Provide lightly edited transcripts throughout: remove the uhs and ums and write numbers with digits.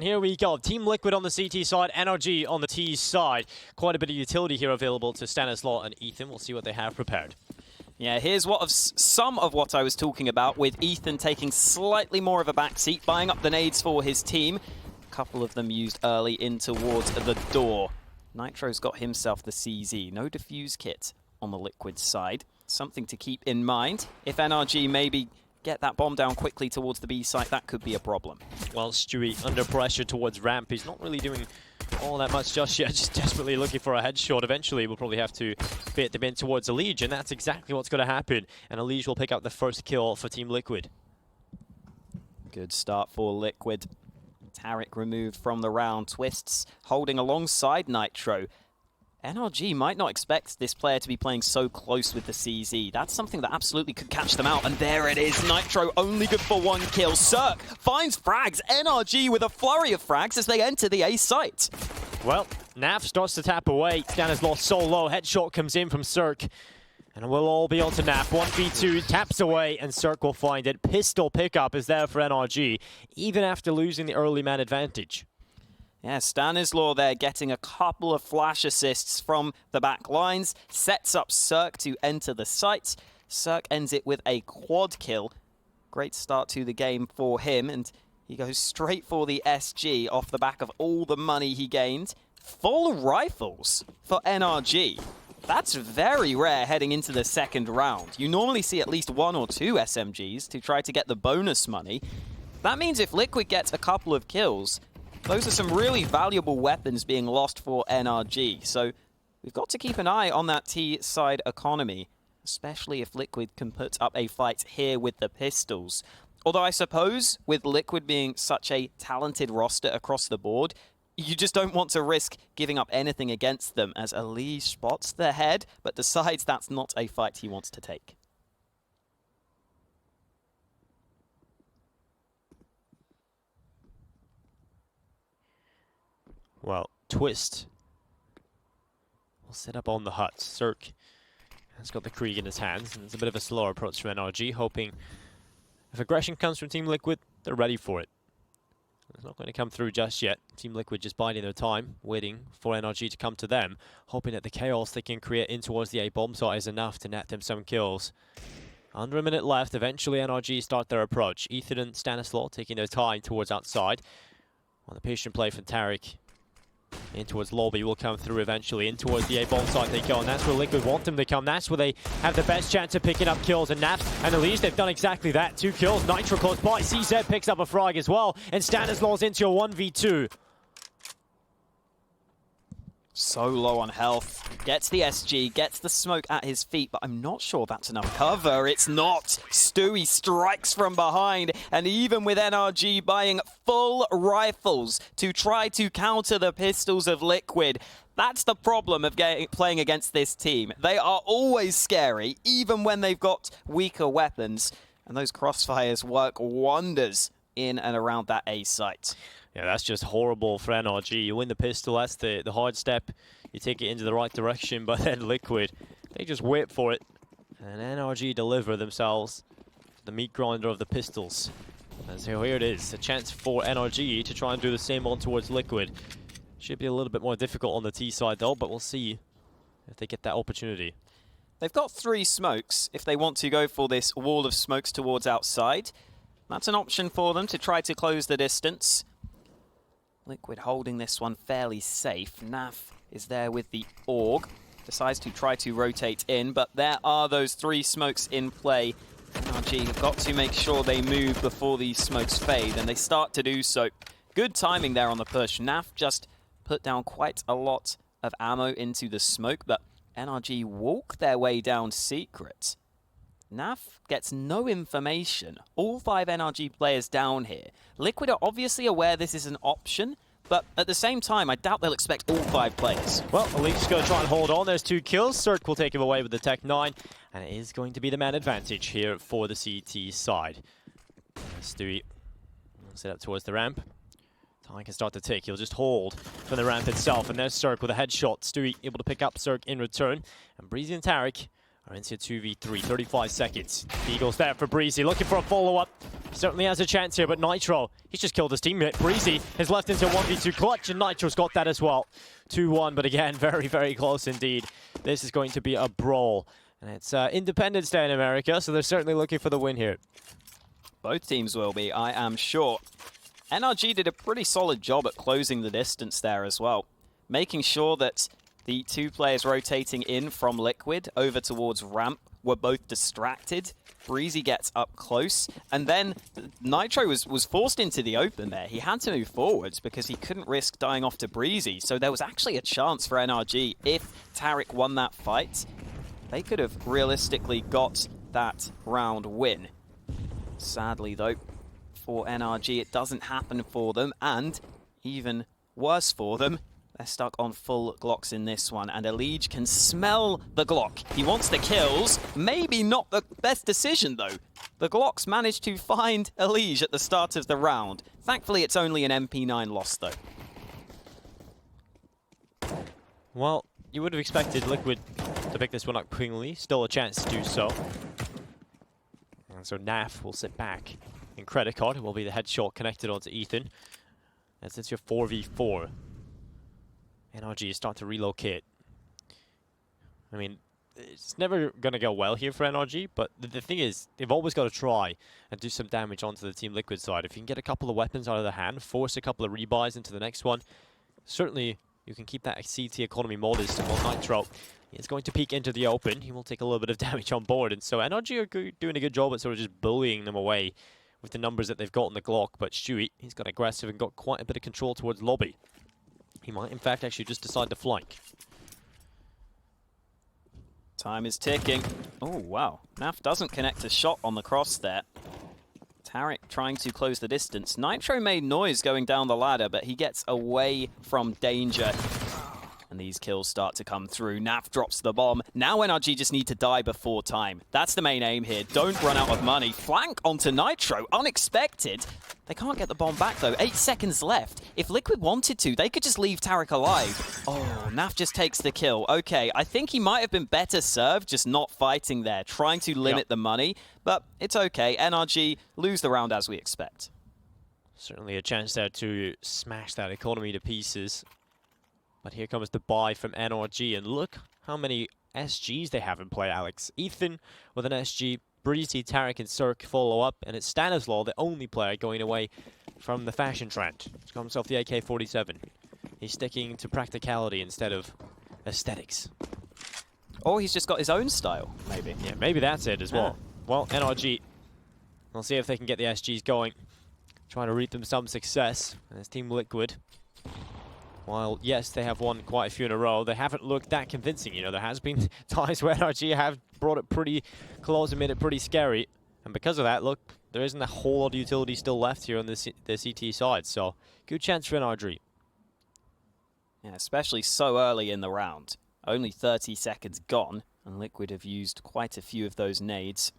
Here we go. Team Liquid on the CT side, NRG on the T side. Quite a bit of utility here available to Stanislaw and Ethan. We'll see what they have prepared. Yeah, here's some of what I was talking about, with Ethan taking slightly more of a backseat, buying up the nades for his team. A couple of them used early in towards the door. Nitro's got himself the CZ. No defuse kit on the Liquid side. Something to keep in mind. If NRG maybe get that bomb down quickly towards the B site, that could be a problem. Well, Stewie under pressure towards ramp. He's not really doing all that much just yet, just desperately looking for a headshot. Eventually, we'll probably have to bait them in towards a Liege, and that's exactly what's going to happen. And a Liege will pick up the first kill for Team Liquid. Good start for Liquid. Taric removed from the round. Twists holding alongside Nitro. NRG might not expect this player to be playing so close with the CZ. That's something that absolutely could catch them out. And there it is. Nitro only good for one kill. Cirque finds frags. NRG with a flurry of frags as they enter the A site. Well, Nav starts to tap away. Stanislaw so low. Headshot comes in from Cirque. And we'll all be on to Nav. 1v2, taps away, and Cirque will find it. Pistol pickup is there for NRG, even after losing the early man advantage. Yeah, Stanislaw there getting a couple of flash assists from the back lines. Sets up Cirque to enter the site. Cirque ends it with a quad kill. Great start to the game for him, and he goes straight for the SG off the back of all the money he gained. Full rifles for NRG. That's very rare heading into the second round. You normally see at least 1 or 2 SMGs to try to get the bonus money. That means if Liquid gets a couple of kills, those are some really valuable weapons being lost for NRG. So we've got to keep an eye on that T-side economy, especially if Liquid can put up a fight here with the pistols. Although I suppose with Liquid being such a talented roster across the board, you just don't want to risk giving up anything against them, as Ali spots the head, but decides that's not a fight he wants to take. Well, Twist will set up on the hut. Cirque has got the Krieg in his hands, and it's a bit of a slower approach from NRG, hoping if aggression comes from Team Liquid, they're ready for it. It's not going to come through just yet. Team Liquid just biding their time, waiting for NRG to come to them, hoping that the chaos they can create in towards the A bomb site is enough to net them some kills. Under a minute left, eventually NRG start their approach. Ethan and Stanislaw taking their time towards outside. Well, the patient play from Taric in towards lobby will come through eventually. In towards the A bomb site they go, and that's where Liquid want them to come. That's where they have the best chance of picking up kills. And Naf and Elise, they've done exactly that. 2 kills, Nitro close by. CZ picks up a frag as well, and Stanislaw's into a 1v2. So low on health. Gets the SG, gets the smoke at his feet, but I'm not sure that's enough cover. It's not. Stewie strikes from behind, and even with NRG buying full rifles to try to counter the pistols of Liquid, that's the problem of playing against this team. They are always scary, even when they've got weaker weapons, and those crossfires work wonders in and around that A site. Yeah, that's just horrible for NRG. You win the pistol, that's the hard step. You take it into the right direction, but then Liquid, they just wait for it. And NRG deliver themselves the meat grinder of the pistols. And so here it is, a chance for NRG to try and do the same on towards Liquid. Should be a little bit more difficult on the T side though, but we'll see if they get that opportunity. They've got 3 smokes if they want to go for this wall of smokes towards outside. That's an option for them to try to close the distance. Liquid holding this one fairly safe. Naf is there with the AUG. Decides to try to rotate in, but there are those 3 smokes in play. NRG have got to make sure they move before these smokes fade, and they start to do so. Good timing there on the push. Naf just put down quite a lot of ammo into the smoke, but NRG walk their way down secret. Naf gets no information. All 5 NRG players down here. Liquid are obviously aware this is an option, but at the same time, I doubt they'll expect all 5 players. Well, Elite's going to try and hold on. There's 2 kills. Cirque will take him away with the Tech 9, and it is going to be the man advantage here for the CT side. Stewie will set up towards the ramp. Time can start to tick. He'll just hold from the ramp itself, and there's Cirque with a headshot. Stewie able to pick up Cirque in return, and Breezy and Taric are into 2v3, 35 seconds. Eagles there for Breezy, looking for a follow-up. Certainly has a chance here, but Nitro, he's just killed his teammate. Breezy has left into 1v2 clutch, and Nitro's got that as well. 2-1, but again, very, very close indeed. This is going to be a brawl. And it's Independence Day in America, so they're certainly looking for the win here. Both teams will be, I am sure. NRG did a pretty solid job at closing the distance there as well, making sure that the two players rotating in from Liquid over towards ramp were both distracted. Breezy gets up close, and then Nitro was forced into the open there. He had to move forwards because he couldn't risk dying off to Breezy, so there was actually a chance for NRG. If Taric won that fight, they could have realistically got that round win. Sadly though, for NRG it doesn't happen for them, and even worse for them, they're stuck on full Glocks in this one, and Elige can smell the Glock. He wants the kills. Maybe not the best decision, though. The Glocks managed to find Elige at the start of the round. Thankfully, it's only an MP9 loss, though. Well, you would have expected Liquid to pick this one up cleanly. Still a chance to do so. And so Naf will sit back. And Credit Card will be the headshot connected onto Ethan. As it's your 4v4. NRG is starting to relocate. I mean, it's never going to go well here for NRG, but the thing is, they've always got to try and do some damage onto the Team Liquid side. If you can get a couple of weapons out of their hand, force a couple of rebuys into the next one, certainly you can keep that CT economy modest. While Nitro is going to peek into the open, he will take a little bit of damage on board. And so NRG are doing a good job at sort of just bullying them away with the numbers that they've got on the Glock. But Stewie, he's got aggressive and got quite a bit of control towards lobby. He might, in fact, actually just decide to flank. Time is ticking. Oh, wow. Naf doesn't connect a shot on the cross there. Taric trying to close the distance. Nitro made noise going down the ladder, but he gets away from danger. And these kills start to come through. Naf drops the bomb. Now NRG just need to die before time. That's the main aim here. Don't run out of money. Flank onto Nitro. Unexpected. They can't get the bomb back, though. 8 seconds left. If Liquid wanted to, they could just leave Taric alive. Oh, Naf just takes the kill. Okay, I think he might have been better served just not fighting there, trying to limit the money. But it's okay. NRG lose the round as we expect. Certainly a chance there to smash that economy to pieces. But here comes the buy from NRG, and look how many SGs they have in play, Alex. Ethan with an SG, Breezy, Taric, and Cirque follow up, and it's Stanislaw, the only player going away from the fashion trend. He's got himself the AK-47. He's sticking to practicality instead of aesthetics. Or he's just got his own style, maybe. Yeah, maybe that's it as well. Well, NRG, we'll see if they can get the SGs going. Trying to reap them some success. And it's Team Liquid. While, yes, they have won quite a few in a row, they haven't looked that convincing. You know, there has been times where NRG have brought it pretty close and made it pretty scary. And because of that, look, there isn't a whole lot of utility still left here on the CT side. So, good chance for NRG. Yeah, especially so early in the round. Only 30 seconds gone, and Liquid have used quite a few of those nades.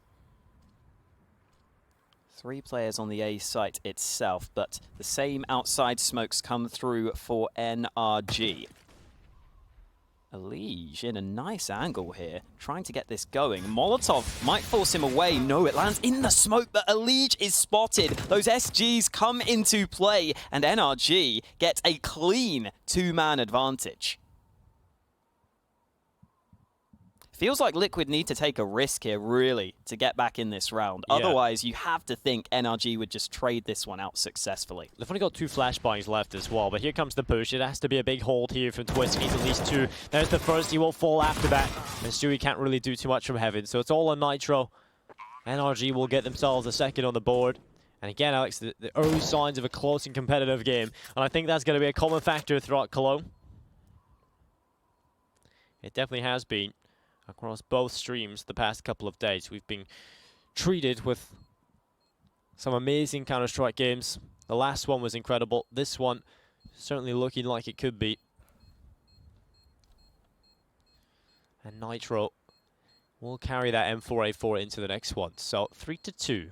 3 players on the A site itself, but the same outside smokes come through for NRG. Elige in a nice angle here, trying to get this going. Molotov might force him away. No, it lands in the smoke, but Elige is spotted. Those SGs come into play, and NRG get a clean 2-man advantage. Feels like Liquid need to take a risk here, really, to get back in this round. Yeah. Otherwise, you have to think NRG would just trade this one out successfully. They've only got 2 flashbangs left as well, but here comes the push. It has to be a big hold here from Twist. He needs at least 2. There's the first. He will fall after that. And Stewie can't really do too much from heaven, so it's all on Nitro. NRG will get themselves a second on the board. And again, Alex, the early signs of a close and competitive game. And I think that's going to be a common factor throughout Cologne. It definitely has been. Across both streams the past couple of days, we've been treated with some amazing Counter-Strike games. The last one was incredible. This one certainly looking like it could be. And Nitro will carry that M4A4 into the next one. So 3-2.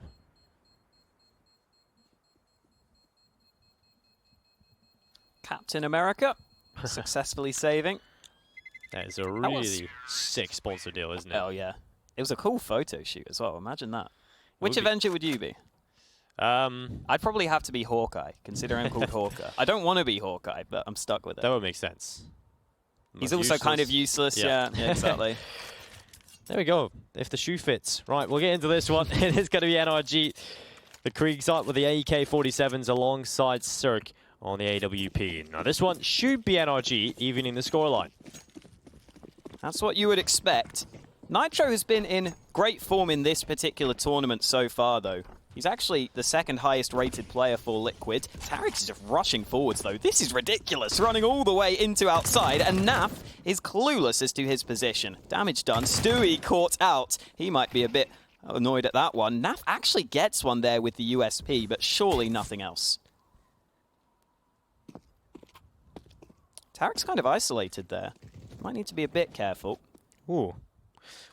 Captain America successfully saving. That is a really sick sponsor deal, isn't it? Oh, yeah. It was a cool photo shoot as well. Imagine that. Which Avenger would you be? I'd probably have to be Hawkeye, considering I'm called Hawkeye. I don't want to be Hawkeye, but I'm stuck with it. That would make sense. He's also kind of useless. Yeah, exactly. There we go. If the shoe fits. Right, we'll get into this one. It is going to be NRG. The Kriegs up with the AK-47s alongside Cirque on the AWP. Now this one should be NRG, evening the scoreline. That's what you would expect. Nitro has been in great form in this particular tournament so far, though. He's actually the second highest rated player for Liquid. Tarek is just rushing forwards, though. This is ridiculous, running all the way into outside, and Naf is clueless as to his position. Damage done. Stewie caught out. He might be a bit annoyed at that one. Naf actually gets one there with the USP, but surely nothing else. Tarek's kind of isolated there. Might need to be a bit careful. Ooh.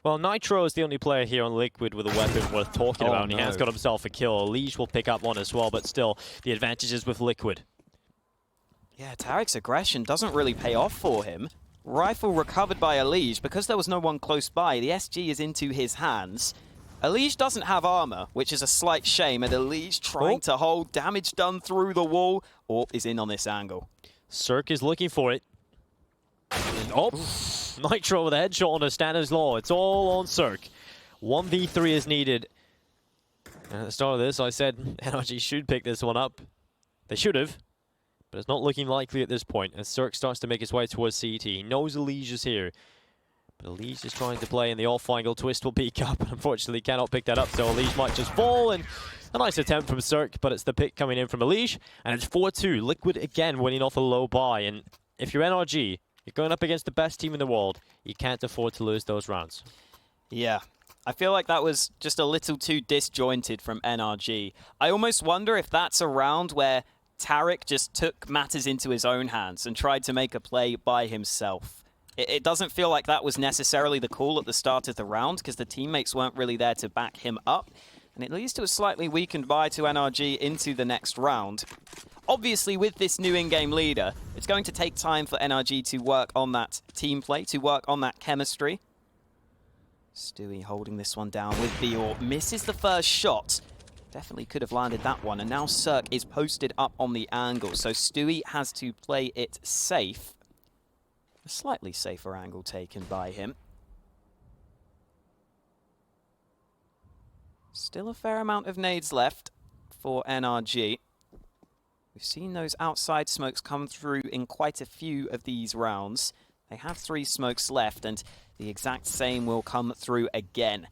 Well, Nitro is the only player here on Liquid with a weapon worth talking about, and he has got himself a kill. Leash will pick up one as well, but still, the advantage is with Liquid. Yeah, Tarek's aggression doesn't really pay off for him. Rifle recovered by Elige. Because there was no one close by, the SG is into his hands. Elige doesn't have armor, which is a slight shame, and Elige trying to hold. Damage done through the wall. Orp is in on this angle. Cirque is looking for it. And, Nitro with a headshot on a Standards Law. It's all on Cirque. 1v3 is needed. And at the start of this, I said NRG should pick this one up. They should have, but it's not looking likely at this point as Cirque starts to make his way towards CT. He knows Elige is here, but Elige is trying to play in the off-angle. Twist will peek up, and unfortunately cannot pick that up, so Elige might just fall. And a nice attempt from Cirque, but it's the pick coming in from Elige, and it's 4-2. Liquid again winning off a low buy, and if you're NRG, you're going up against the best team in the world. You can't afford to lose those rounds. Yeah, I feel like that was just a little too disjointed from NRG. I almost wonder if that's a round where Tarek just took matters into his own hands and tried to make a play by himself. It doesn't feel like that was necessarily the call at the start of the round because the teammates weren't really there to back him up. And it leads to a slightly weakened bye to NRG into the next round. Obviously, with this new in-game leader, it's going to take time for NRG to work on that team play, to work on that chemistry. Stewie holding this one down with Bior. Misses the first shot. Definitely could have landed that one. And now Cirque is posted up on the angle. So Stewie has to play it safe. A slightly safer angle taken by him. Still a fair amount of nades left for NRG. We've seen those outside smokes come through in quite a few of these rounds. They have 3 smokes left, and the exact same will come through again.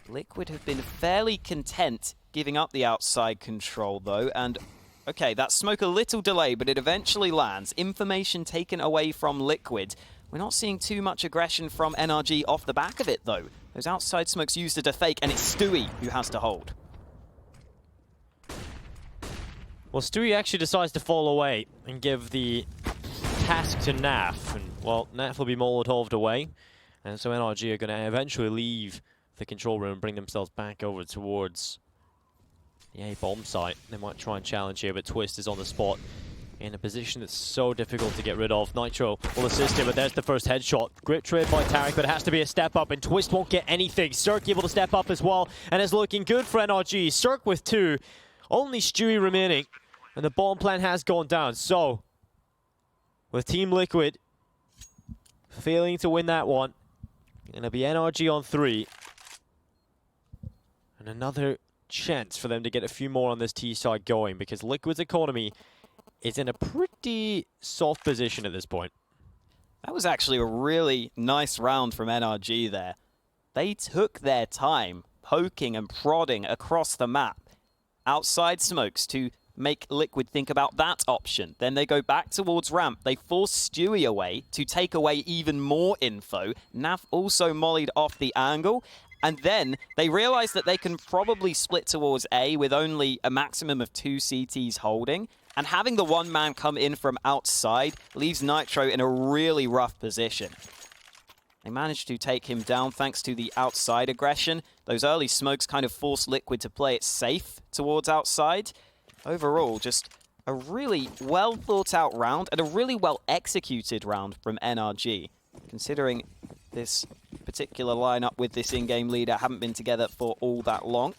Liquid have been fairly content giving up the outside control, though, and okay, that smoke a little delay, but it eventually lands. Information taken away from Liquid. We're not seeing too much aggression from NRG off the back of it, though. Those outside smokes used as a fake, and it's Stewie who has to hold. Well, Stewie actually decides to fall away and give the task to Naf. And, well, Naf will be Molotov'd away. And so NRG are going to eventually leave the control room and bring themselves back over towards the A-bomb site. They might try and challenge here, but Twist is on the spot in a position that's so difficult to get rid of. Nitro will assist him, but there's the first headshot. Grip trade by Tarek, but it has to be a step up, and Twist won't get anything. Cirque able to step up as well, and it's looking good for NRG. Cirque with 2. Only Stewie remaining. And the bomb plan has gone down. So, with Team Liquid failing to win that one, it'll be NRG on 3. And another chance for them to get a few more on this T side going, because Liquid's economy is in a pretty soft position at this point. That was actually a really nice round from NRG there. They took their time poking and prodding across the map. Outside smokes to make Liquid think about that option. Then they go back towards ramp. They force Stewie away to take away even more info. Naf also mollied off the angle. And then they realize that they can probably split towards A with only a maximum of 2 CTs holding. And having the one man come in from outside leaves Nitro in a really rough position. They managed to take him down thanks to the outside aggression. Those early smokes kind of forced Liquid to play it safe towards outside. Overall, just a really well thought out round and a really well executed round from NRG. Considering this particular lineup with this in-game leader haven't been together for all that long.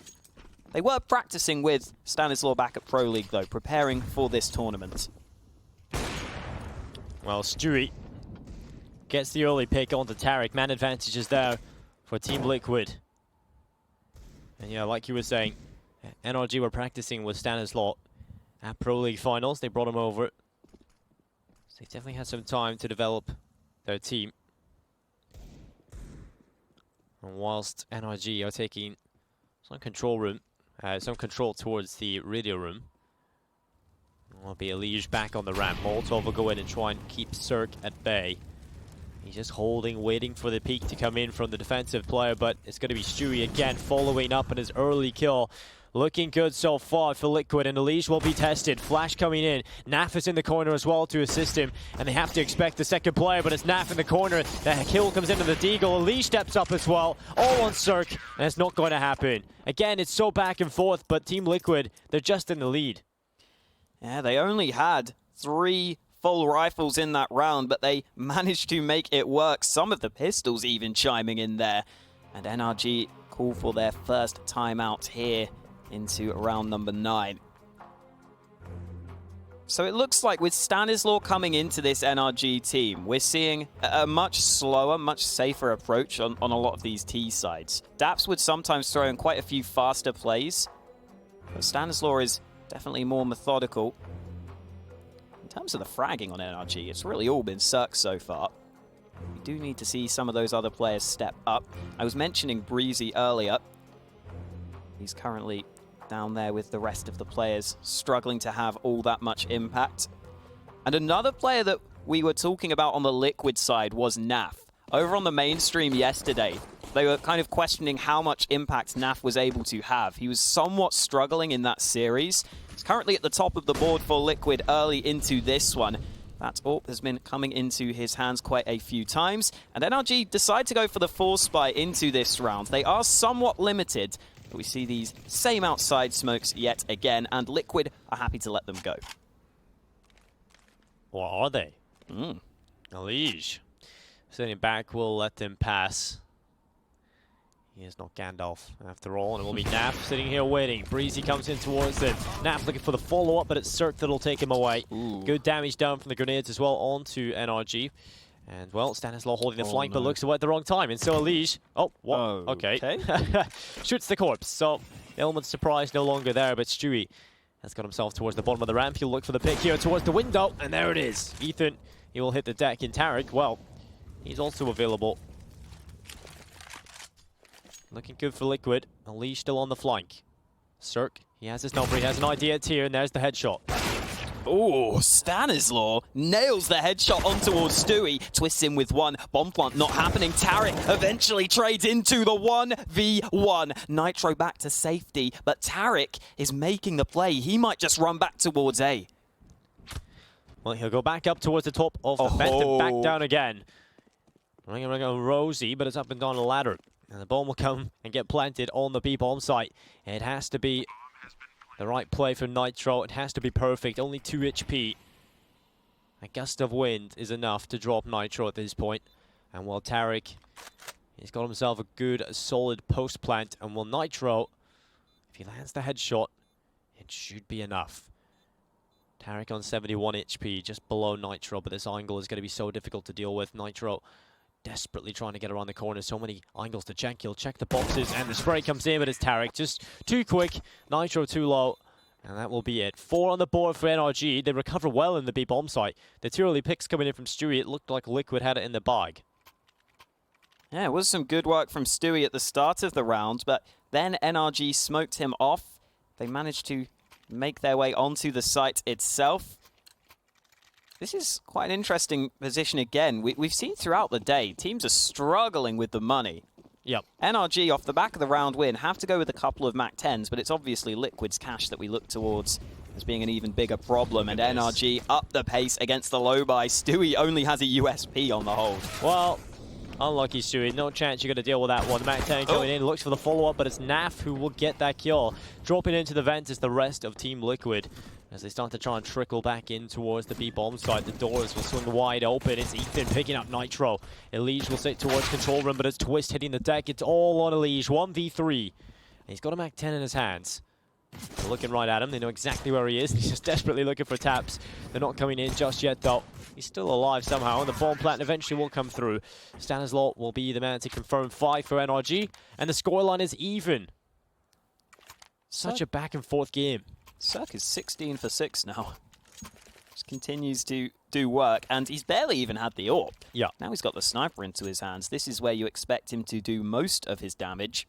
They were practicing with Stanislaw back at Pro League, though, preparing for this tournament. Well, Stewie gets the early pick onto Tarek. Man advantages there for Team Liquid. And yeah, like you were saying, NRG were practicing with Stanislaw at Pro League finals. They brought him over. So they definitely had some time to develop their team. And whilst NRG are taking some control towards the radio room, will be Elige back on the ramp. Molotov will go in and try and keep Cirque at bay. He's just holding, waiting for the peek to come in from the defensive player, but it's going to be Stewie again following up on his early kill. Looking good so far for Liquid, and Elige will be tested. Flash coming in. Naf is in the corner as well to assist him, and they have to expect the second player, but it's Naf in the corner. The kill comes into the Deagle. Elige steps up as well, all on Cirque, and it's not going to happen. Again, it's so back and forth, but Team Liquid, they're just in the lead. Yeah, they only had 3 full rifles in that round, but they managed to make it work. Some of the pistols even chiming in there. And NRG call for their first timeout here into round number 9. So it looks like with Stanislaw coming into this NRG team, we're seeing a much slower, much safer approach on a lot of these T sides. Daps would sometimes throw in quite a few faster plays, but Stanislaw is definitely more methodical. In terms of the fragging on NRG, it's really all been Cirque so far. We do need to see some of those other players step up. I was mentioning Breezy earlier. He's currently down there with the rest of the players, struggling to have all that much impact. And another player that we were talking about on the Liquid side was Naf. Over on the mainstream yesterday, they were kind of questioning how much impact Naf was able to have. He was somewhat struggling in that series. He's currently at the top of the board for Liquid early into this one. That AWP has been coming into his hands quite a few times. And NRG decide to go for the force spy into this round. They are somewhat limited, but we see these same outside smokes yet again, and Liquid are happy to let them go. Or are they? Elige sitting back will let them pass. He is not Gandalf after all, and it will be Naf sitting here waiting. Breezy comes in towards him. Naf looking for the follow-up, but it's Cirque that'll take him away. Ooh. Good damage down from the grenades as well onto NRG. And, well, Stanislaw holding the flank, but looks away at the wrong time. And so Elige... Oh, what? Oh, okay. Shoots the corpse. So, the element of surprise no longer there, but Stewie has got himself towards the bottom of the ramp. He'll look for the pick here towards the window, and there it is. Ethan, he will hit the deck. In Tarek, well, he's also available. Looking good for Liquid. Elige still on the flank. Cirque, he has his number, he has an idea here, and there's the headshot. Oh, Stanislaw nails the headshot on towards Stewie. Twists in with one. Bomb plant not happening. Tarek eventually trades into the 1v1. Nitro back to safety, but Tarek is making the play. He might just run back towards A. Well, he'll go back up towards the top of the vent and back down again. Ring Rosie, but it's up and down the ladder. And the bomb will come and get planted on the B-bomb site. It has to be the right play for Nitro. It has to be perfect. Only 2 HP. A gust of wind is enough to drop Nitro at this point. And while Tarek, he's got himself a good, solid post plant. And while Nitro, if he lands the headshot, it should be enough. Tarek on 71 HP, just below Nitro. But this angle is going to be so difficult to deal with. Nitro desperately trying to get around the corner. So many angles to check. He'll check the boxes, and the spray comes in, but it's Tarek. Just too quick. Nitro too low. And that will be it. 4 on the board for NRG. They recover well in the B-bomb site. The 2 early picks coming in from Stewie. It looked like Liquid had it in the bag. Yeah, it was some good work from Stewie at the start of the round, but then NRG smoked him off. They managed to make their way onto the site itself. This is quite an interesting position again. We've seen throughout the day, teams are struggling with the money. Yep. NRG, off the back of the round win, have to go with a couple of MAC 10s, but it's obviously Liquid's cash that we look towards as being an even bigger problem. And NRG up the pace against the low buy. Stewie only has a USP on the hold. Well, unlucky Stewie. No chance you're going to deal with that one. MAC 10 coming in, looks for the follow-up, but it's Naf who will get that kill. Dropping into the vent is the rest of Team Liquid. As they start to try and trickle back in towards the B-bomb side, the doors will swing wide open. It's Ethan picking up Nitro. Elige will sit towards control room, but it's Twist hitting the deck. It's all on Elige. 1v3. He's got a Mac 10 in his hands. They're looking right at him. They know exactly where he is. He's just desperately looking for taps. They're not coming in just yet, though. He's still alive somehow, and the bomb plant eventually will come through. Stanislaw will be the man to confirm 5 for NRG, and the scoreline is even. Such a back-and-forth game. Cirque is 16 for 6 now. Just continues to do work, and he's barely even had the AWP. Yeah. Now he's got the sniper into his hands. This is where you expect him to do most of his damage.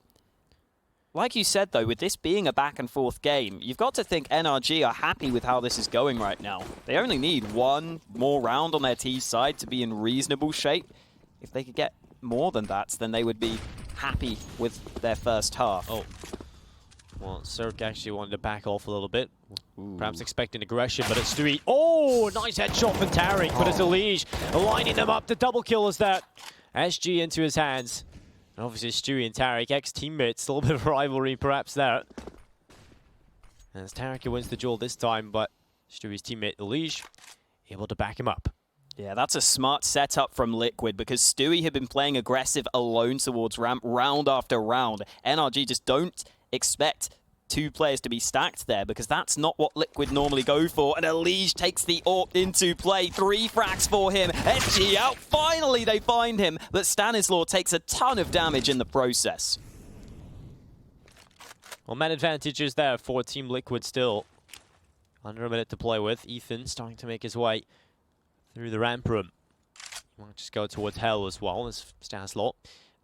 Like you said, though, with this being a back-and-forth game, you've got to think NRG are happy with how this is going right now. They only need one more round on their T side to be in reasonable shape. If they could get more than that, then they would be happy with their first half. Oh. Well, Cirque actually wanted to back off a little bit. Ooh. Perhaps expecting aggression, but it's Stewie. Oh, nice headshot from Tarek, but it's Elige lining them up. The double kill is that. SG into his hands. And obviously Stewie and Tarek, ex-teammates, a little bit of rivalry perhaps there. And it's Tarek who wins the duel this time, but Stewie's teammate Elige able to back him up. Yeah, that's a smart setup from Liquid because Stewie had been playing aggressive alone towards ramp round after round. NRG just don't expect 2 players to be stacked there because that's not what Liquid normally go for. And Elige takes the AWP into play. 3 frags for him. SG out. Finally, they find him. But Stanislaw takes a ton of damage in the process. Well, man advantages there for Team Liquid still. Under a minute to play with. Ethan starting to make his way through the ramp room. He might just go towards Hell as well as Stanislaw,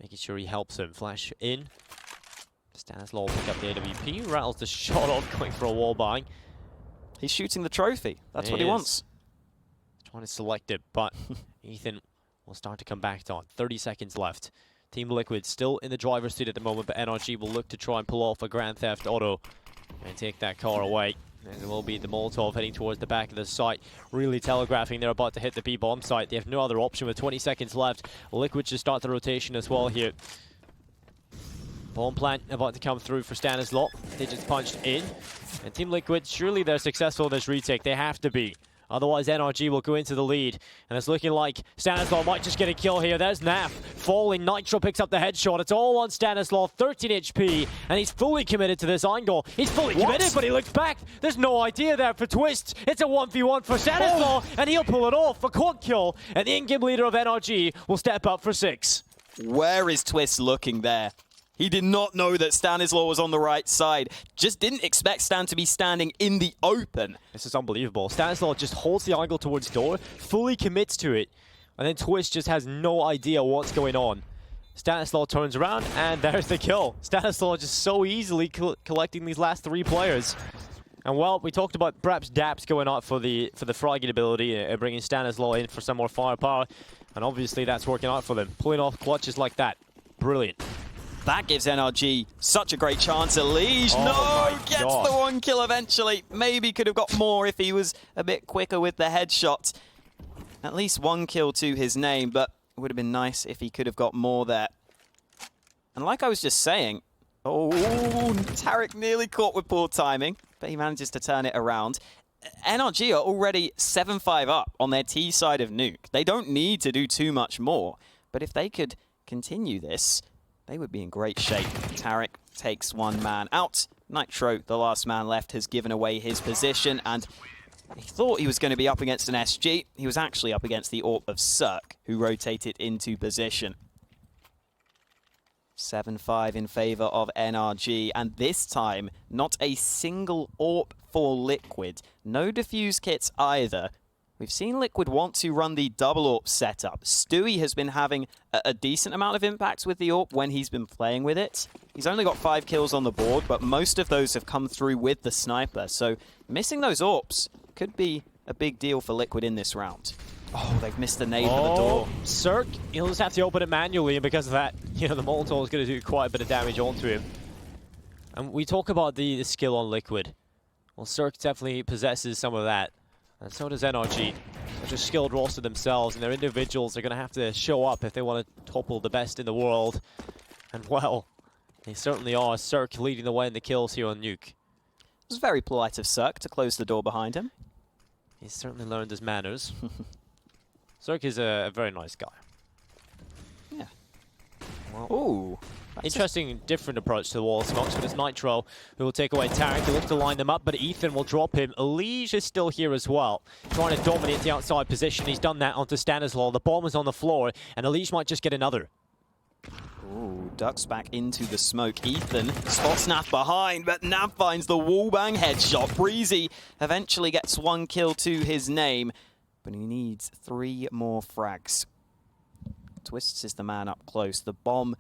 making sure he helps him. Flash in. Stanislaw will pick up the AWP, rattles the shot off, going for a wall bang. He's shooting the trophy. That's what he wants. Trying to select it, but Ethan will start to come back on. 30 seconds left. Team Liquid still in the driver's seat at the moment, but NRG will look to try and pull off a Grand Theft Auto and take that car away. And it will be the Molotov heading towards the back of the site, really telegraphing they're about to hit the B-bomb site. They have no other option with 20 seconds left. Liquid should start the rotation as well here. Bomb plant about to come through for Stanislaw. They just punched in. And Team Liquid, surely they're successful in this retake. They have to be. Otherwise, NRG will go into the lead. And it's looking like Stanislaw might just get a kill here. There's Naf falling. Nitro picks up the headshot. It's all on Stanislaw. 13 HP. And he's fully committed to this angle. He's fully committed, but he looks back. There's no idea there for Twist. It's a 1v1 for Stanislaw. And he'll pull it off. A quad kill. And the in-game leader of NRG will step up for 6. Where is Twist looking there? He did not know that Stanislaw was on the right side. Just didn't expect Stan to be standing in the open. This is unbelievable. Stanislaw just holds the angle towards door, fully commits to it, and then Twist just has no idea what's going on. Stanislaw turns around, and there's the kill. Stanislaw just so easily collecting these last 3 players. And well, we talked about perhaps Daps going out for the fragging ability, bringing Stanislaw in for some more firepower, and obviously that's working out for them. Pulling off clutches like that, brilliant. That gives NRG such a great chance. Elige, gets the 1 kill eventually. Maybe could have got more if he was a bit quicker with the headshot. At least 1 kill to his name, but it would have been nice if he could have got more there. And like I was just saying, Tarek nearly caught with poor timing, but he manages to turn it around. NRG are already 7-5 up on their T side of Nuke. They don't need to do too much more, but if they could continue this, they would be in great shape. Tarek takes 1 man out. Nitro, the last man left, has given away his position, and he thought he was going to be up against an SG. He was actually up against the AWP of Cirque, who rotated into position. 7-5 in favor of NRG, and this time, not a single AWP for Liquid. No defuse kits either. We've seen Liquid want to run the double AWP setup. Stewie has been having a decent amount of impact with the AWP when he's been playing with it. He's only got 5 kills on the board, but most of those have come through with the sniper. So missing those AWPs could be a big deal for Liquid in this round. Oh, they've missed the nade for the door. Cirque, he'll just have to open it manually, and because of that, you know, the Molotov is going to do quite a bit of damage onto him. And we talk about the skill on Liquid. Well, Cirque definitely possesses some of that. And so does NRG. Such a skilled roster themselves, and their individuals are going to have to show up if they want to topple the best in the world. And well, they certainly are. Cirque leading the way in the kills here on Nuke. It was very polite of Cirque to close the door behind him. He's certainly learned his manners. Cirque is a very nice guy. Yeah. Well, ooh. Interesting, different approach to the wall smokes, but it's Nitro who will take away Tarek. He looks to line them up, but Ethan will drop him. Elige is still here as well, trying to dominate the outside position. He's done that onto Stanislaw. The bomb is on the floor, and Elige might just get another. Ooh, ducks back into the smoke. Ethan spots Naf behind, but Naf finds the wallbang headshot. Breezy eventually gets 1 kill to his name, but he needs 3 more frags. Twists is the man up close. The bomb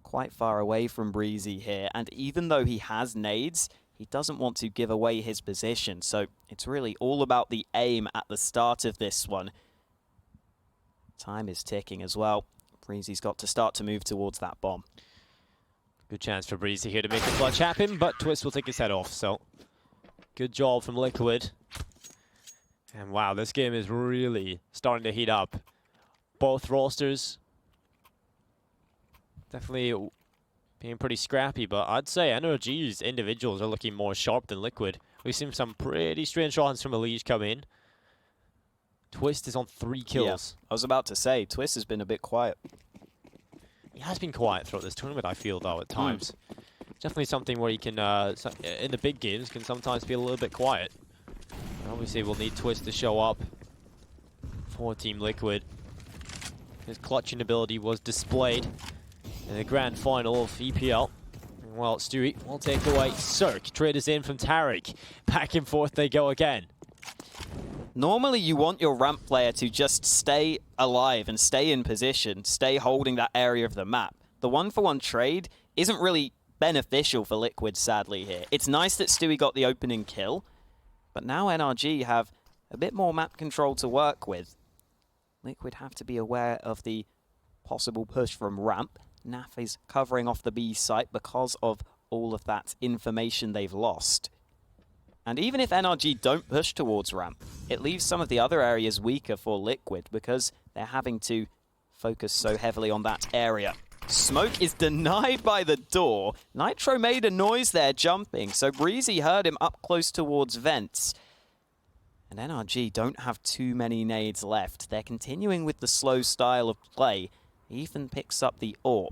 quite far away from Breezy here, and even though he has nades, he doesn't want to give away his position, so it's really all about the aim at the start of this one. Time is ticking as well. Breezy's got to start to move towards that bomb. Good chance for Breezy here to make the clutch happen, but Twist will take his head off, so good job from Liquid. And wow, this game is really starting to heat up. Both rosters definitely being pretty scrappy, but I'd say NRG's individuals are looking more sharp than Liquid. We've seen some pretty strange shots from Elige come in. Twist is on 3 kills. Yeah, I was about to say, Twist has been a bit quiet. He has been quiet throughout this tournament, I feel, though, at times. Definitely something where he can, in the big games, can sometimes be a little bit quiet. And obviously, we'll need Twist to show up for Team Liquid. His clutching ability was displayed in the grand final of EPL. Well, Stewie will take away Cirque. Trade is in from Tarek. Back and forth they go again. Normally, you want your ramp player to just stay alive and stay in position, stay holding that area of the map. The one-for-one trade isn't really beneficial for Liquid, sadly, here. It's nice that Stewie got the opening kill, but now NRG have a bit more map control to work with. Liquid have to be aware of the possible push from ramp. Naf is covering off the B site because of all of that information they've lost. And even if NRG don't push towards ramp, it leaves some of the other areas weaker for Liquid because they're having to focus so heavily on that area. Smoke is denied by the door. Nitro made a noise there jumping, so Breezy heard him up close towards vents. And NRG don't have too many nades left. They're continuing with the slow style of play. Ethan picks up the AWP.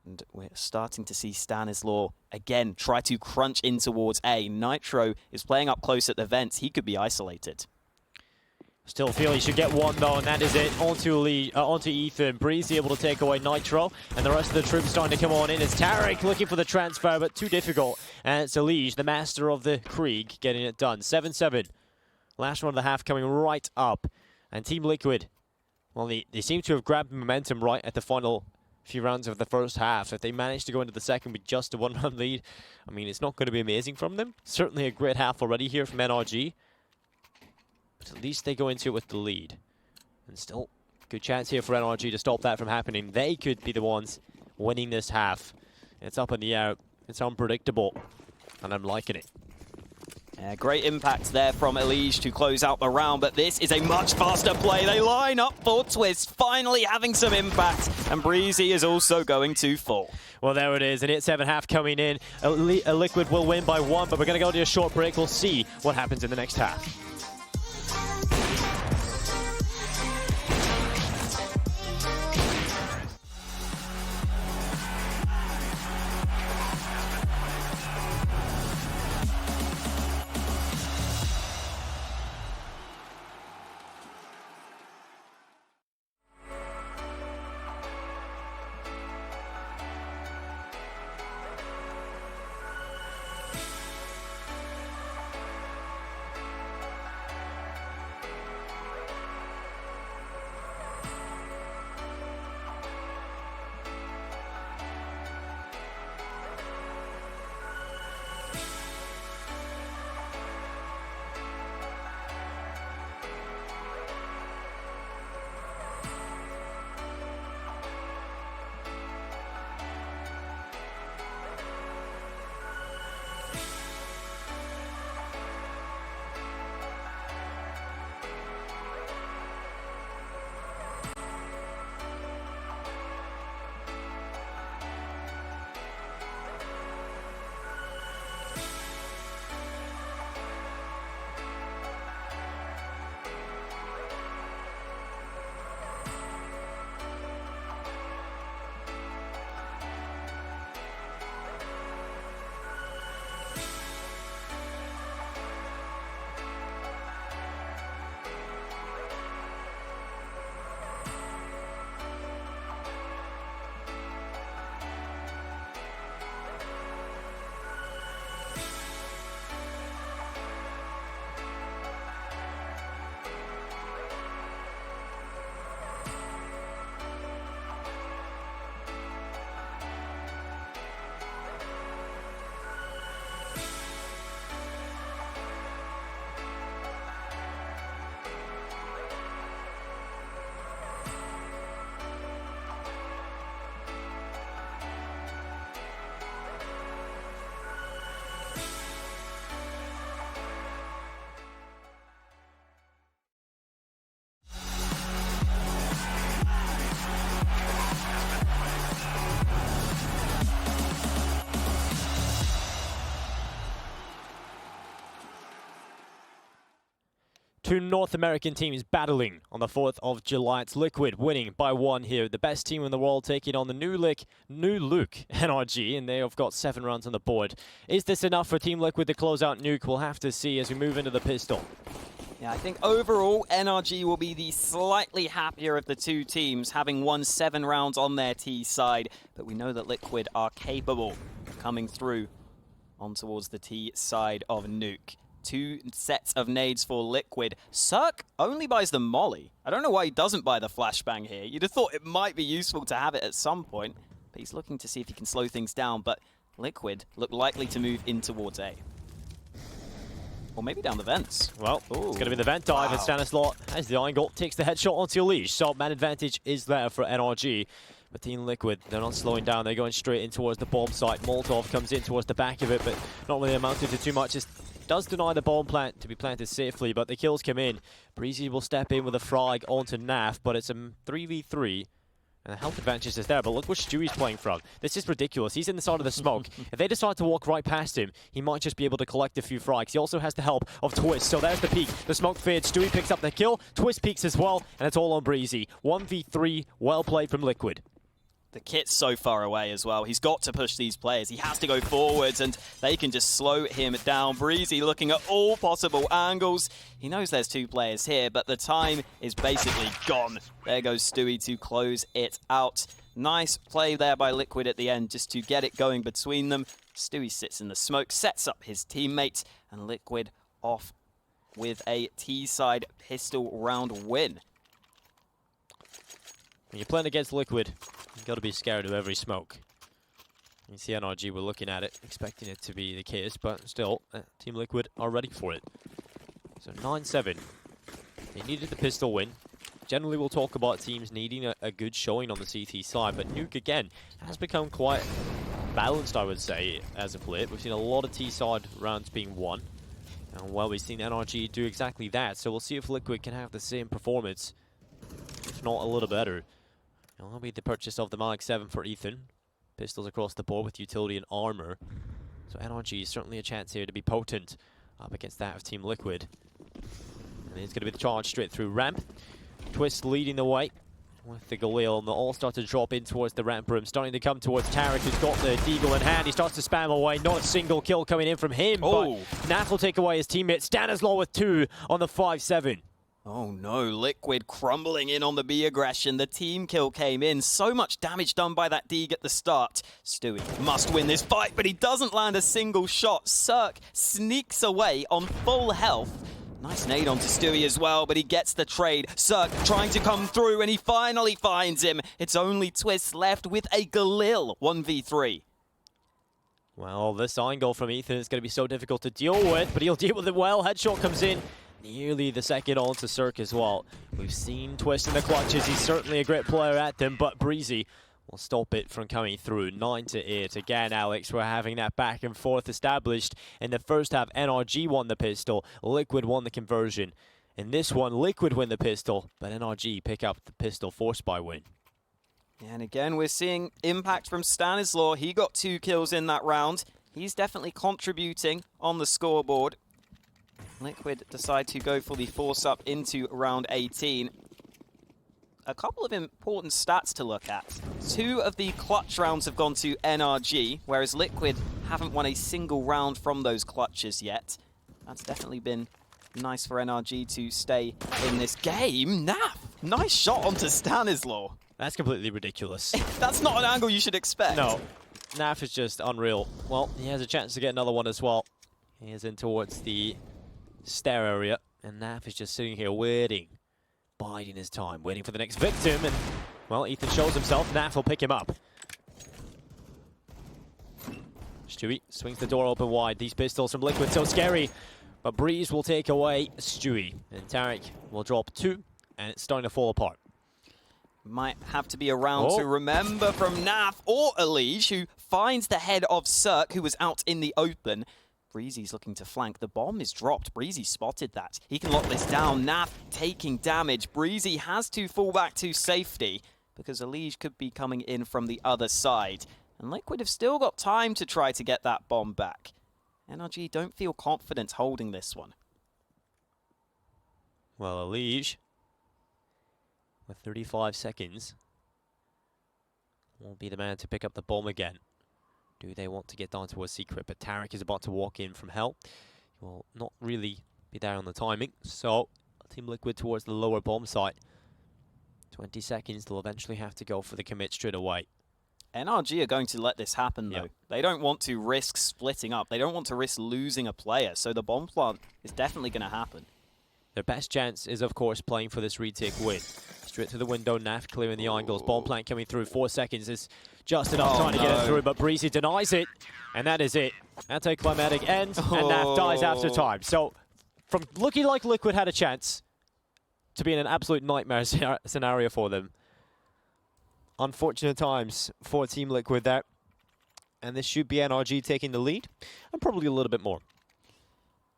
And we're starting to see Stanislaw again try to crunch in towards A. Nitro is playing up close at the vents. He could be isolated. Still feel he should get one though, and that is it. Onto Ethan. Breezy able to take away Nitro, and the rest of the troops starting to come on in. It's Tarek looking for the transfer, but too difficult. And it's Elige, the master of the Krieg, getting it done. 7-7. Last one of the half coming right up. And Team Liquid, well, they seem to have grabbed momentum right at the final few rounds of the first half. If they manage to go into the second with just a 1-run lead, I mean, it's not going to be amazing from them. Certainly a great half already here from NRG. But at least they go into it with the lead. And still, good chance here for NRG to stop that from happening. They could be the ones winning this half. It's up in the air. It's unpredictable. And I'm liking it. Great impact there from Elige to close out the round, but this is a much faster play. They line up for Twist, finally having some impact, and Breezy is also going to fall. Well, there it is, and it's 7-half coming in. A Liquid will win by 1, but we're going to go to a short break. We'll see what happens in the next half. Two North American teams battling on the 4th of July. It's Liquid winning by 1 here. The best team in the world taking on the new Luke NRG, and they have got 7 runs on the board. Is this enough for Team Liquid to close out Nuke? We'll have to see as we move into the pistol. Yeah, I think overall, NRG will be the slightly happier of the two teams, having won 7 rounds on their T side. But we know that Liquid are capable of coming through on towards the T side of Nuke. 2 sets of nades for Liquid. Cirque only buys the molly. I don't know why he doesn't buy the flashbang here. You'd have thought it might be useful to have it at some point, but he's looking to see if he can slow things down. But Liquid look likely to move in towards A. Or maybe down the vents. Well, it's going to be the vent dive, and Stanislaw, as the angle, takes the headshot onto Leash. So man advantage is there for NRG. But Team Liquid, they're not slowing down. They're going straight in towards the bomb site. Molotov comes in towards the back of it, but not really amounting to too much. It does deny the bomb plant to be planted safely, but the kills come in. Breezy will step in with a frag onto Naf, but it's a 3v3. And the health advantage is there, but look what Stewie's playing from. This is ridiculous. He's in the side of the smoke. If they decide to walk right past him, he might just be able to collect a few frags. He also has the help of Twist, so there's the peek. The smoke fades. Stewie picks up the kill. Twist peeks as well, and it's all on Breezy. 1v3, well played from Liquid. The kit's so far away as well. He's got to push these players. He has to go forwards, and they can just slow him down. Breezy looking at all possible angles. He knows there's 2 players here, but the time is basically gone. There goes Stewie to close it out. Nice play there by Liquid at the end just to get it going between them. Stewie sits in the smoke, sets up his teammate, and Liquid off with a T-side pistol round win. When you're playing against Liquid, you've got to be scared of every smoke. You see NRG, we're looking at it, expecting it to be the case, but still, Team Liquid are ready for it. So 9-7. They needed the pistol win. Generally, we'll talk about teams needing a good showing on the CT side, but Nuke, again, has become quite balanced, I would say, as of late. We've seen a lot of T-side rounds being won. And, well, we've seen NRG do exactly that, so we'll see if Liquid can have the same performance, if not a little better. That'll be the purchase of the Mag 7 for Ethan. Pistols across the board with utility and armor. So NRG is certainly a chance here to be potent up against that of Team Liquid. And it's going to be the charge straight through ramp. Twist leading the way with the Galil, and they'll all start to drop in towards the ramp room. Starting to come towards Tarek, who's got the deagle in hand. He starts to spam away. Not a single kill coming in from him, but Naf will take away his teammate. Stanislaw with 2 on the 5-7. Oh no, Liquid crumbling in on the B aggression. The team kill came in. So much damage done by that Deeg at the start. Stewie must win this fight, but he doesn't land a single shot. Cirque sneaks away on full health. Nice nade onto Stewie as well, but he gets the trade. Cirque trying to come through, and he finally finds him. It's only Twist left with a Galil 1v3. Well, this angle from Ethan is going to be so difficult to deal with, but he'll deal with it well. Headshot comes in. Nearly the second onto Cirque as well. We've seen Twist in the clutches. He's certainly a great player at them, but Breezy will stop it from coming through. 9-8. Again, Alex, we're having that back and forth established. In the first half, NRG won the pistol. Liquid won the conversion. In this one, Liquid win the pistol, but NRG pick up the pistol force by win. And again, we're seeing impact from Stanislaw. He got 2 kills in that round. He's definitely contributing on the scoreboard. Liquid decide to go for the force up into round 18. A couple of important stats to look at. 2 of the clutch rounds have gone to NRG, whereas Liquid haven't won a single round from those clutches yet. That's definitely been nice for NRG to stay in this game. Naf, nice shot onto Stanislaw. That's completely ridiculous. That's not an angle you should expect. No, Naf is just unreal. Well, he has a chance to get another one as well. He is in towards the stair area, and Naf is just sitting here waiting, biding his time, waiting for the next victim, and, well, Ethan shows himself. Naf will pick him up. Stewie swings the door open wide. These pistols from Liquid so scary, but Breeze will take away Stewie, and Tarek will drop 2, and it's starting to fall apart. Might have to be around to remember from Naf or Elige, who finds the head of Cirque, who was out in the open. Breezy's looking to flank. The bomb is dropped. Breezy spotted that. He can lock this down. Naf taking damage. Breezy has to fall back to safety because Elige could be coming in from the other side. And Liquid have still got time to try to get that bomb back. NRG don't feel confident holding this one. Well, Elige, with 35 seconds, will be the man to pick up the bomb again. Do they want to get down towards Secret? But Tarek is about to walk in from Hell. He will not really be there on the timing. So, Team Liquid towards the lower bomb site. 20 seconds, they'll eventually have to go for the commit straight away. NRG are going to let this happen, though. Yep. They don't want to risk splitting up. They don't want to risk losing a player, so the bomb plant is definitely going to happen. Their best chance is, of course, playing for this retake win. Straight to the window, Naf clearing the angles. Bomb plant coming through. 4 seconds is just enough trying to get it through, but Breezy denies it. And that is it. Anticlimactic ends, and Naf dies after time. So, from looking like Liquid had a chance to be in an absolute nightmare scenario for them. Unfortunate times for Team Liquid there. And this should be NRG taking the lead, and probably a little bit more.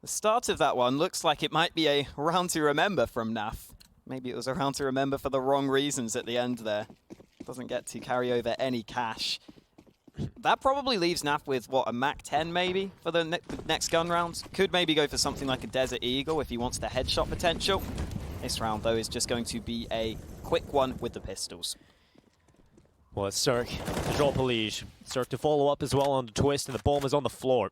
The start of that one looks like it might be a round to remember from NAF. Maybe it was a round to remember for the wrong reasons at the end there. Doesn't get to carry over any cash. That probably leaves NAF with, what, a Mach 10 maybe for the next gun round? Could maybe go for something like a Desert Eagle if he wants the headshot potential. This round, though, is just going to be a quick one with the pistols. Well, it's Cirque to drop Elige. Cirque to follow up as well on the twist, and the bomb is on the floor.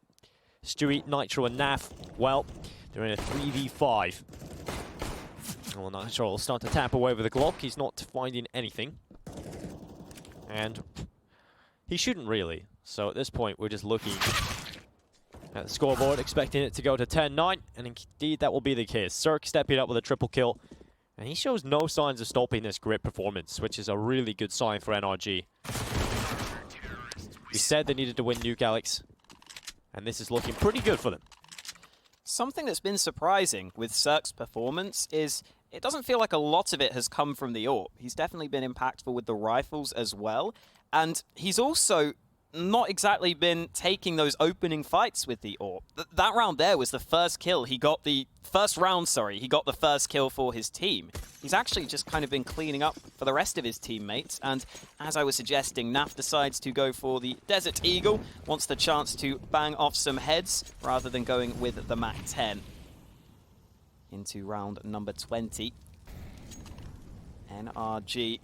Stewie, Nitro, and Naf, well, they're in a 3v5. Well, Nitro will start to tap away with the Glock. He's not finding anything. And he shouldn't really. So at this point, we're just looking at the scoreboard, expecting it to go to 10-9. And indeed, that will be the case. Cirque stepping up with a triple kill. And he shows no signs of stopping this great performance, which is a really good sign for NRG. We said they needed to win Nuke, Alex. And this is looking pretty good for them. Something that's been surprising with Cirque's performance is it doesn't feel like a lot of it has come from the AWP. He's definitely been impactful with the rifles as well. And he's also not exactly been taking those opening fights with the AWP. That round there was the first kill. He got the first round, he got the first kill for his team. He's actually just kind of been cleaning up for the rest of his teammates. And as I was suggesting, Naf decides to go for the Desert Eagle, wants the chance to bang off some heads rather than going with the Mach 10. Into round number 20. NRG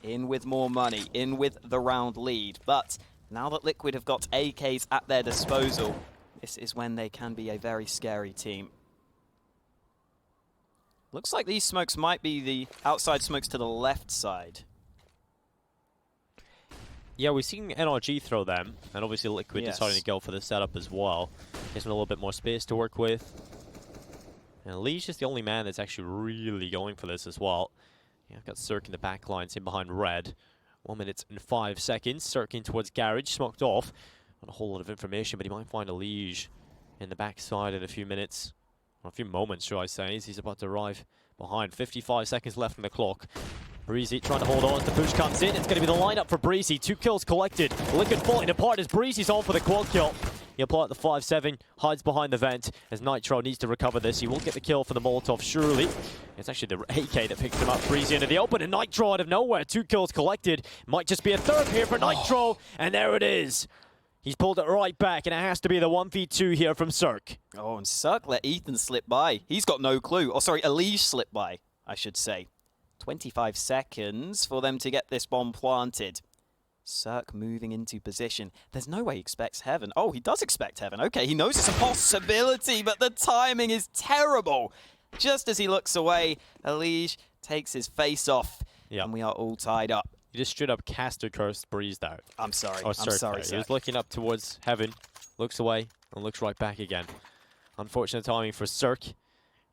in with more money, in with the round lead. But now that Liquid have got AKs at their disposal, this is when they can be a very scary team. Looks like these smokes might be the outside smokes to the left side. Yeah, we've seen NRG throw them, and obviously Liquid Yes. deciding to go for the setup as well. Gives them a little bit more space to work with. And Lee's just the only man that's actually really going for this as well. Yeah, I've got Cirque in the back line, sitting behind Red. 1 minute and 5 seconds. Cirque in towards Garage, smoked off. Not a whole lot of information, but he might find Elige in the backside in a few minutes. Or a few moments, should I say, as he's about to arrive behind. 55 seconds left on the clock. Breezy trying to hold on as the push comes in. It's going to be the lineup for Breezy. 2 kills collected. Liquid falling apart as Breezy's on for the quad kill. He'll pull out the 5-7, hides behind the vent as Nitro needs to recover this. He won't get the kill for the Molotov, surely. It's actually the AK that picks him up. Breezy into the open, and Nitro out of nowhere. 2 kills collected. Might just be a third here for Nitro, and there it is. He's pulled it right back, and it has to be the 1v2 here from Cirque. Oh, and Cirque let Ethan slip by. He's got no clue. Oh, sorry, Elige slipped by, I should say. 25 seconds for them to get this bomb planted. Cirque moving into position. There's no way he expects Heaven. Oh, he does expect Heaven. Okay, he knows it's a possibility, but the timing is terrible. Just as he looks away, Elige takes his face off, and we are all tied up. You just straight up caster cursed Breeze out. I'm sorry. Oh, I'm sorry, He was looking up towards Heaven, looks away, and looks right back again. Unfortunate timing for Cirque.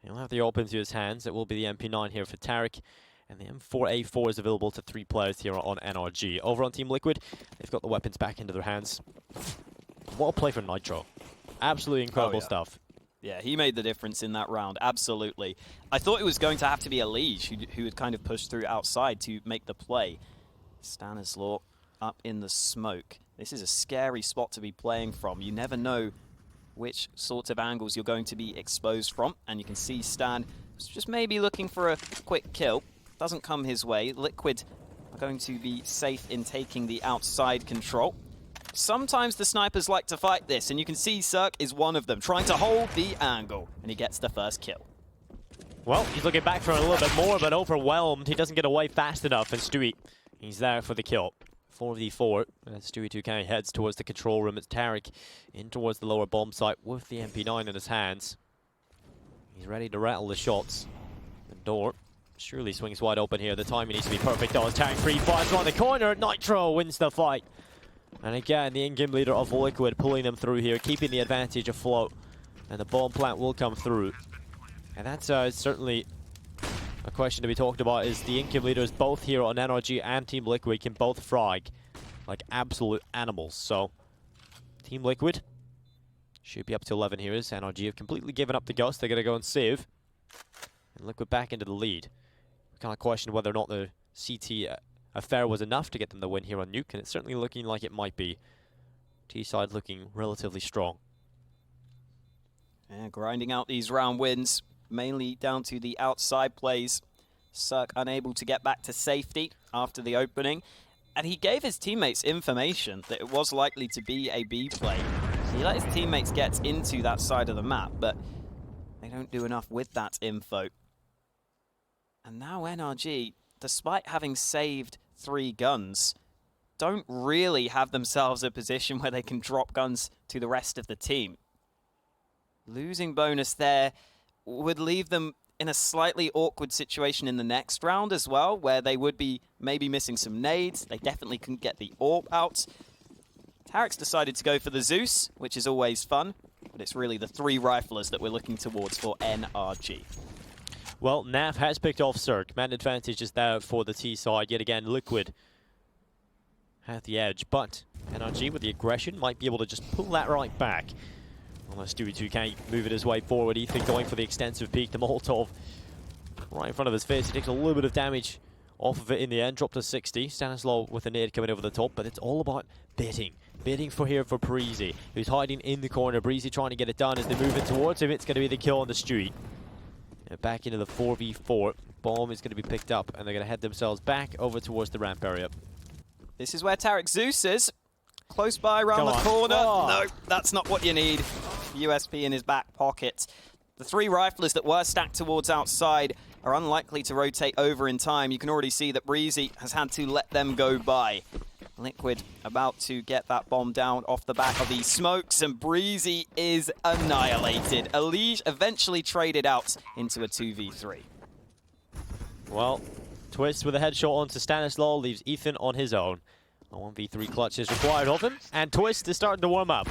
He'll have the open to his hands. It will be the MP9 here for Tarek. And the M4A4 is available to 3 players here on NRG. Over on Team Liquid, they've got the weapons back into their hands. What a play for Nitro. Absolutely incredible stuff. Yeah, he made the difference in that round, absolutely. I thought it was going to have to be Elige who had kind of pushed through outside to make the play. Stanislaw up in the smoke. This is a scary spot to be playing from. You never know which sorts of angles you're going to be exposed from. And you can see Stan just maybe looking for a quick kill. Doesn't come his way. Liquid are going to be safe in taking the outside control. Sometimes the snipers like to fight this, and you can see Cirque is one of them, trying to hold the angle, and he gets the first kill. Well, he's looking back for a little bit more, but overwhelmed. He doesn't get away fast enough, and Stewie, he's there for the kill. 4v4, and Stewie 2K heads towards the control room. It's Tarek in towards the lower bomb site with the MP9 in his hands. He's ready to rattle the shots. The door surely swings wide open here. The timing needs to be perfect. Oh, Tarek free-fires around the corner. Nitro wins the fight. And again, the in-game leader of Liquid pulling them through here, keeping the advantage afloat. And the bomb plant will come through. And that's certainly a question to be talked about, is the in-game leaders both here on NRG and Team Liquid can both frag like absolute animals. So, Team Liquid should be up to 11 here as NRG have completely given up the ghost. They're going to go and save. And Liquid back into the lead. We kind of question whether or not the CT affair was enough to get them the win here on Nuke, and it's certainly looking like it might be. T-side looking relatively strong. Yeah, grinding out these round wins, mainly down to the outside plays. Cirque unable to get back to safety after the opening, and he gave his teammates information that it was likely to be a B play. So he let his teammates get into that side of the map, but they don't do enough with that info. And now NRG, despite having saved 3 guns, don't really have themselves a position where they can drop guns to the rest of the team. Losing bonus there would leave them in a slightly awkward situation in the next round as well, where they would be maybe missing some nades. They definitely couldn't get the AWP out. Tarek's decided to go for the Zeus, which is always fun, but it's really the 3 riflers that we're looking towards for NRG. Well, Nav has picked off Cirque. Man advantage is there for the T side. Yet again, Liquid have the edge, but NRG with the aggression might be able to just pull that right back. Unless Stewie 2K moving his way forward. Ethan going for the extensive peek. The Molotov right in front of his face. He takes a little bit of damage off of it in the end. Dropped to 60. Stanislaw with a nade coming over the top, but it's all about bidding. Bidding for here for Breezy, who's hiding in the corner. Breezy trying to get it done as they move in towards him. It's going to be the kill on the street. And back into the 4v4. Bomb is going to be picked up, and they're going to head themselves back over towards the ramp area. This is where Tarek Zeus is. Close by around the corner. Oh. No, that's not what you need. USP in his back pocket. The 3 riflers that were stacked towards outside are unlikely to rotate over in time. You can already see that Breezy has had to let them go by. Liquid about to get that bomb down off the back of these smokes, and Breezy is annihilated. Elige eventually traded out into a 2v3. Well, Twist with a headshot onto Stanislaw leaves Ethan on his own. A 1v3 clutch is required of him, and Twist is starting to warm up.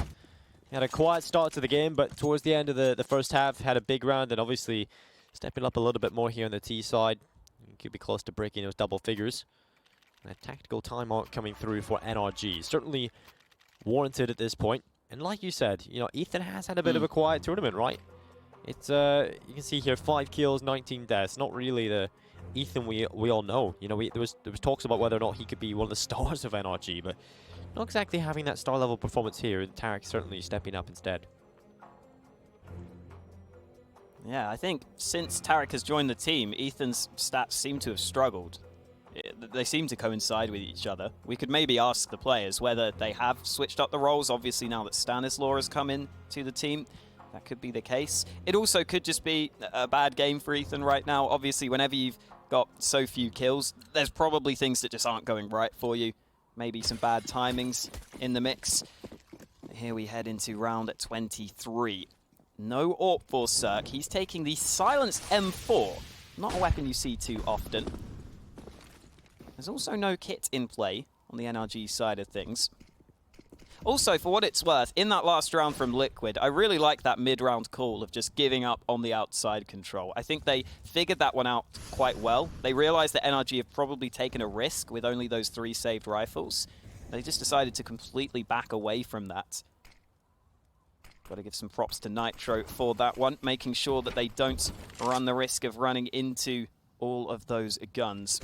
He had a quiet start to the game, but towards the end of the first half, had a big round, and obviously stepping up a little bit more here on the T side. He could be close to breaking those double figures. And a tactical timeout coming through for NRG. Certainly warranted at this point. And like you said, you know, Ethan has had a bit of a quiet tournament, right? It's you can see here 5 kills, 19 deaths. Not really the Ethan we all know. You know, there was talks about whether or not he could be one of the stars of NRG, but not exactly having that star level performance here, and Tarek certainly stepping up instead. Yeah, I think since Tarek has joined the team, Ethan's stats seem to have struggled. They seem to coincide with each other. We could maybe ask the players whether they have switched up the roles. Obviously, now that Stanislaw has come in to the team, that could be the case. It also could just be a bad game for Ethan right now. Obviously, whenever you've got so few kills, there's probably things that just aren't going right for you. Maybe some bad timings in the mix. Here we head into round at 23. No AWP for Cirque. He's taking the silenced M4. Not a weapon you see too often. There's also no kit in play on the NRG side of things. Also, for what it's worth, in that last round from Liquid, I really like that mid-round call of just giving up on the outside control. I think they figured that one out quite well. They realized that NRG have probably taken a risk with only those 3 saved rifles. They just decided to completely back away from that. Got to give some props to Nitro for that one, making sure that they don't run the risk of running into all of those guns.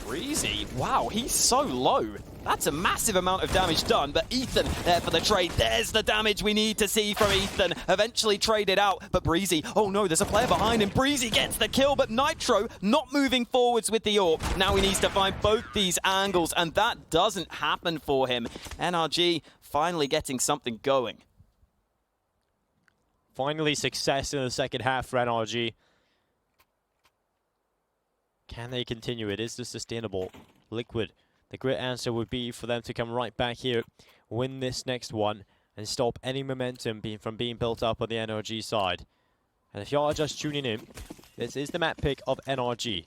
Breezy, wow, he's so low. That's a massive amount of damage done, but Ethan there for the trade. There's the damage we need to see from Ethan. Eventually traded out, but Breezy, oh no, there's a player behind him. Breezy gets the kill, but Nitro not moving forwards with the AWP. Now he needs to find both these angles, and that doesn't happen for him. NRG finally getting something going. Finally success in the second half for NRG. Can they continue it? Is this sustainable? Liquid, the great answer would be for them to come right back here, win this next one, and stop any momentum from being built up on the NRG side. And if y'all are just tuning in, this is the map pick of NRG.